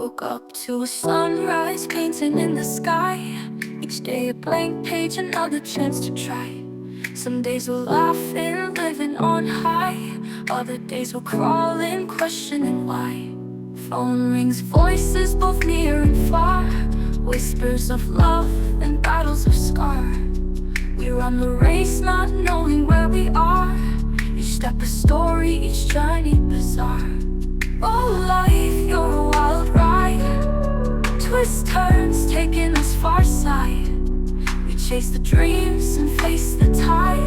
woke up to a sunrise painting in the sky. Each day a blank page, another chance to try. Some days we're laughing, living on high. Other days we're crawling, questioning why. Phone rings, voices both near and far. Whispers of love and battles of scar. We run the race not knowing where we are. Each step a story, each journey bizarre. Oh life, you're a wild ride. Twists, turns, taking us far side. We chase the dreams and face the tide.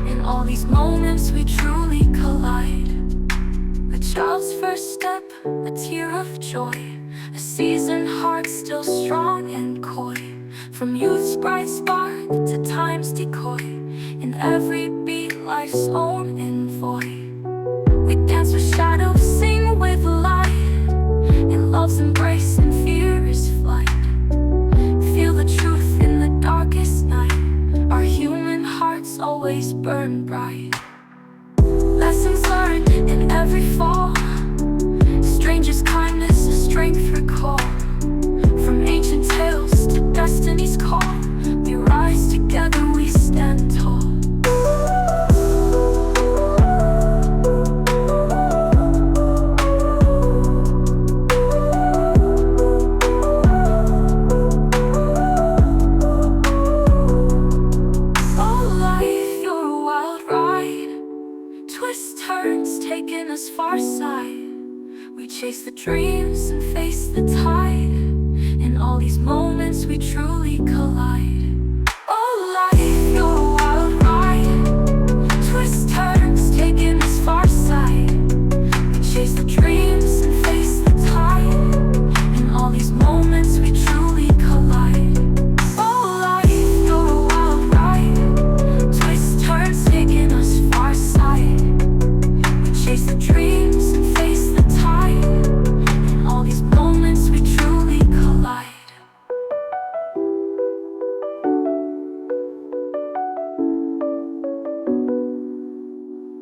In all these moments we truly collide. A child's first step, a tear of joy. A seasoned heart still strong and coy. From youth's bright spark to time's decoy. In every beat life's own envoy. We dance with shadows, sing with light. In love's embrace and fear's flight. Feel the truth in the darkest night. Our human hearts always burn bright. Lessons learned in every fall. Strangers' kindness, a strength recall. From ancient tales to destiny's call. We rise together, we stand tall. Twists, turns, taking us far side. We chase the dreams and face the tide. In all these moments we truly collide.